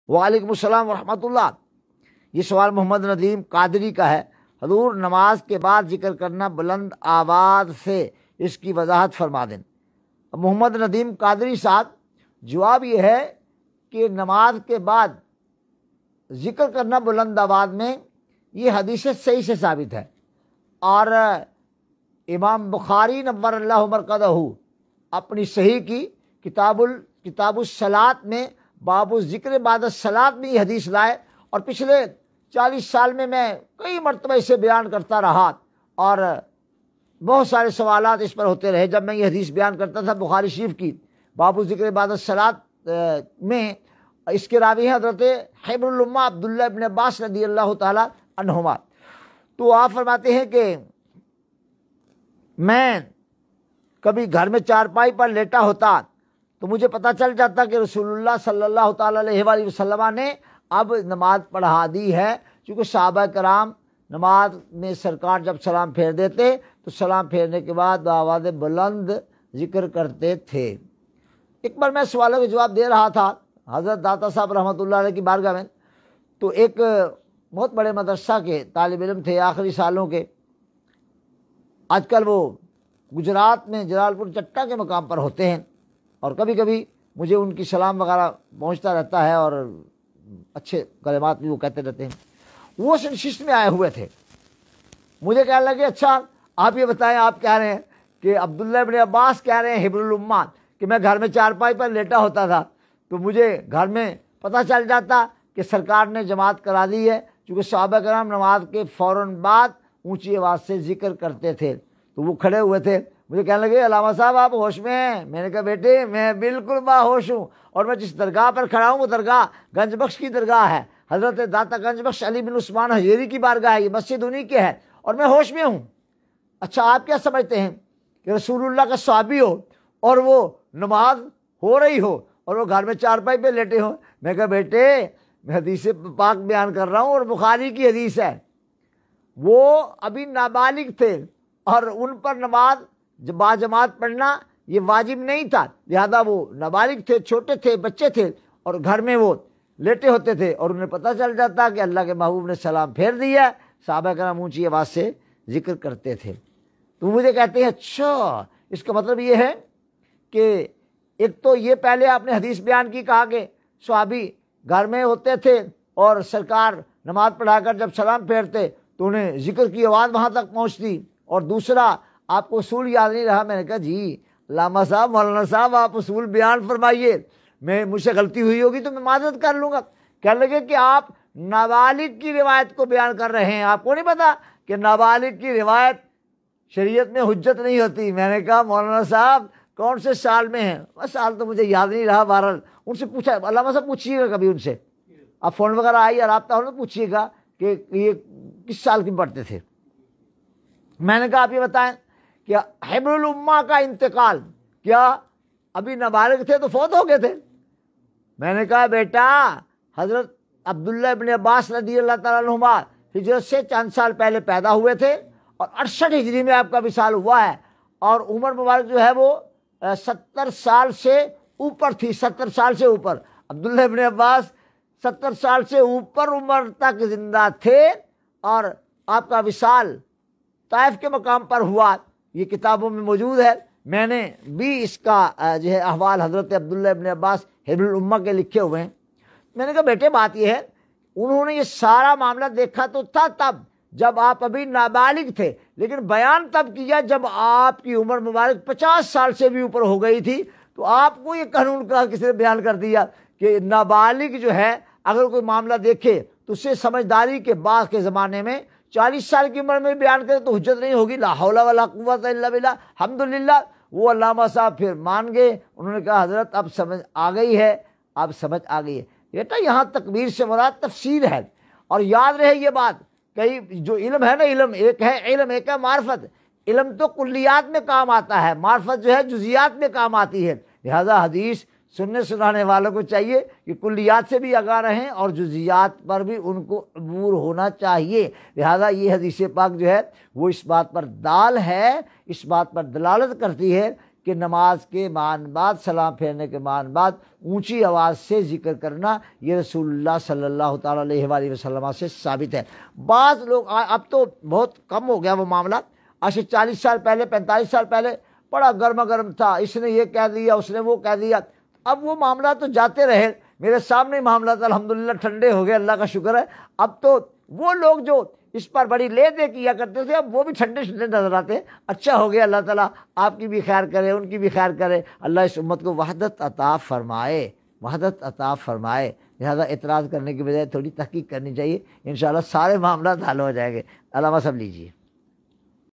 وعلیکم السلام ورحمۃ اللہ۔ یہ سوال محمد ندیم قادری کا ہے۔ حضور نماز کے بعد ذکر کرنا بلند آواز سے، اس کی وضاحت فرما دیں۔ محمد ندیم قادری صاحب، جواب یہ ہے کہ نماز کے بعد ذکر کرنا بلند آواز میں یہ حدیث صحیح سے ثابت ہے، اور امام بخاری نور اللہ مرقدہ اپنی صحیح کی کتاب الصلاۃ میں باب ذکر بعد الصلاۃ میں یہ حدیث لائے، اور پچھلے 40 سال میں کئی مرتبہ اسے بیان کرتا رہا، اور بہت سارے سوالات اس پر ہوتے رہے جب میں یہ حدیث بیان کرتا تھا بخاری شریف کی باب ذکر بعد الصلاۃ میں۔ اس کے راوی ہیں حضرت حبر الامہ عبداللہ ابن عباس رضی اللہ تعالی عنہما۔ تو آپ فرماتے ہیں کہ میں کبھی گھر میں چارپائی پر لیٹا ہوتا تو مجھے پتہ چل جاتا کہ رسول اللہ صلی اللہ تعالی علیہ وآلہ وسلم نے اب نماز پڑھا دی ہے، چونکہ صحابہ کرام نماز میں سرکار جب سلام پھیر دیتے تو سلام پھیرنے کے بعد آواز بلند ذکر کرتے تھے۔ ایک بار میں سوالوں کا جواب دے رہا تھا حضرت داتا صاحب رحمۃ اللہ علیہ کی بارگاہ میں، تو ایک بہت بڑے مدرسہ کے طالب علم تھے آخری سالوں کے، آج کل وہ گجرات میں جلال پور چٹا کے مقام پر ہوتے ہیں، اور کبھی کبھی مجھے ان کی سلام وغیرہ پہنچتا رہتا ہے، اور اچھے کلمات بھی وہ کہتے رہتے ہیں۔ وہ نشست میں آئے ہوئے تھے، مجھے کہنے لگے اچھا آپ یہ بتائیں، آپ کہہ رہے ہیں کہ عبداللہ ابن عباس کہہ رہے ہیں حبر الامہ کہ میں گھر میں چارپائی پر لیٹا ہوتا تھا تو مجھے گھر میں پتہ چل جاتا کہ سرکار نے جماعت کرا دی ہے، چونکہ صحابہ کرام نماز کے فوراً بعد اونچی آواز سے ذکر کرتے تھے۔ تو وہ کھڑے ہوئے تھے، مجھے کہنے لگے علامہ صاحب آپ ہوش میں ہیں؟ میں نے کہا بیٹے میں بالکل باہوش ہوں، اور میں جس درگاہ پر کھڑا ہوں وہ درگاہ گنج بخش کی درگاہ ہے، حضرت داتا گنج بخش علی بن عثمان حجیری کی بارگاہ ہے، یہ مسجد انہی کی ہے، اور میں ہوش میں ہوں۔ اچھا آپ کیا سمجھتے ہیں کہ رسول اللہ کا صحابی ہو اور وہ نماز ہو رہی ہو اور وہ گھر میں چارپائی پہ لیٹے ہوں؟ میں کہا بیٹے میں حدیث پاک بیان کر رہا ہوں، اور بخاری کی حدیث ہے۔ وہ ابھی نابالغ تھے اور ان پر نماز باجماعت پڑھنا یہ واجب نہیں تھا، لہذا وہ نابالغ تھے، چھوٹے تھے، بچے تھے، اور گھر میں وہ لیٹے ہوتے تھے، اور انہیں پتہ چل جاتا کہ اللہ کے محبوب نے سلام پھیر دیا۔ صحابہ کرام اونچی آواز سے ذکر کرتے تھے۔ تو مجھے کہتے ہیں اچھا اس کا مطلب یہ ہے کہ ایک تو یہ پہلے آپ نے حدیث بیان کی، کہا کہ صحابی گھر میں ہوتے تھے اور سرکار نماز پڑھا کر جب سلام پھیرتے تو انہیں ذکر کی آواز وہاں تک پہنچتی، اور دوسرا آپ کو اصول یاد نہیں رہا۔ میں نے کہا جی علامہ صاحب، مولانا صاحب آپ اصول بیان فرمائیے، مجھ سے غلطی ہوئی ہوگی تو میں معذرت کر لوں گا۔ کہنے لگے کہ آپ نابالغ کی روایت کو بیان کر رہے ہیں، آپ کو نہیں پتا کہ نابالغ کی روایت شریعت میں حجت نہیں ہوتی۔ میں نے کہا مولانا صاحب کون سے سال میں ہیں؟ بس سال تو مجھے یاد نہیں رہا، بہرحال ان سے پوچھا، علامہ صاحب پوچھیے گا کبھی ان سے، آپ فون وغیرہ آئی اور رابطہ ہو تو پوچھیے گا کہ یہ کس سال کی پڑھتے تھے۔ میں نے کہا آپ یہ بتائیں کہ حبر الامہ کا انتقال کیا ابھی نابالغ تھے تو فوت ہو گئے تھے؟ میں نے کہا بیٹا حضرت عبداللہ ابن عباس رضی اللہ تعالیٰ عنہما ہجرت سے چند سال پہلے پیدا ہوئے تھے، اور 68 ہجری میں آپ کا وصال ہوا ہے، اور عمر مبارک جو ہے وہ 70 سال سے اوپر تھی، 70 سال سے اوپر۔ عبداللہ ابن عباس 70 سال سے اوپر عمر تک زندہ تھے، اور آپ کا وصال طائف کے مقام پر ہوا۔ یہ کتابوں میں موجود ہے، میں نے بھی اس کا جو ہے احوال حضرت عبداللہ ابن عباس حبر الامہ کے لکھے ہوئے ہیں۔ میں نے کہا بیٹے بات یہ ہے انہوں نے یہ سارا معاملہ دیکھا تو تھا تب جب آپ ابھی نابالغ تھے، لیکن بیان تب کیا جب آپ کی عمر مبارک 50 سال سے بھی اوپر ہو گئی تھی۔ تو آپ کو یہ قانون کا کس نے بیان کر دیا کہ نابالغ جو ہے اگر کوئی معاملہ دیکھے تو اسے سمجھداری کے بعد کے زمانے میں 40 سال کی عمر میں بیان کرے تو حجت نہیں ہوگی۔ لا حول ولا قوت الا باللہ۔ الحمدللہ وہ علامہ صاحب پھر مان گئے، انہوں نے کہا حضرت اب سمجھ آ گئی ہے، اب سمجھ آ گئی ہے بیٹا، یہاں تکبیر سے مراد تفسیر ہے۔ اور یاد رہے یہ بات، کئی جو علم ہے نا، علم ایک ہے، علم ایک ہے معرفت۔ علم تو کلیات میں کام آتا ہے، معرفت جو ہے جزیات میں کام آتی ہے۔ لہذا حدیث سننے سنانے والوں کو چاہیے کہ کلیات سے بھی آگاہ رہیں اور جزیات پر بھی ان کو عبور ہونا چاہیے۔ لہذا یہ حدیث پاک جو ہے وہ اس بات پر دال ہے، اس بات پر دلالت کرتی ہے کہ نماز کے بعد سلام پھیرنے کے بعد اونچی آواز سے ذکر کرنا یہ رسول اللہ صلی اللہ تعالیٰ علیہ وآلہ وسلم سے ثابت ہے۔ بعض لوگ اب تو بہت کم ہو گیا وہ معاملہ، آج سے 40 سال پہلے 45 سال پہلے بڑا گرما گرم تھا، اس نے یہ کہہ دیا اس نے وہ کہہ دیا، اب وہ معاملہ تو جاتے رہے، میرے سامنے معاملات الحمدللہ ٹھنڈے ہو گئے، اللہ کا شکر ہے۔ اب تو وہ لوگ جو اس پر بڑی لے دے کیا کرتے تھے اب وہ بھی ٹھنڈے ٹھنڈے نظر آتے ہیں۔ اچھا ہو گیا، اللہ تعالیٰ آپ کی بھی خیر کرے، ان کی بھی خیر کرے، اللہ اس امت کو وحدت عطا فرمائے، وحدت عطا فرمائے۔ لہذا اعتراض کرنے کی بجائے تھوڑی تحقیق کرنی چاہیے، انشاءاللہ سارے معاملات حل ہو جائیں گے۔ علامہ صاحب لیجیے۔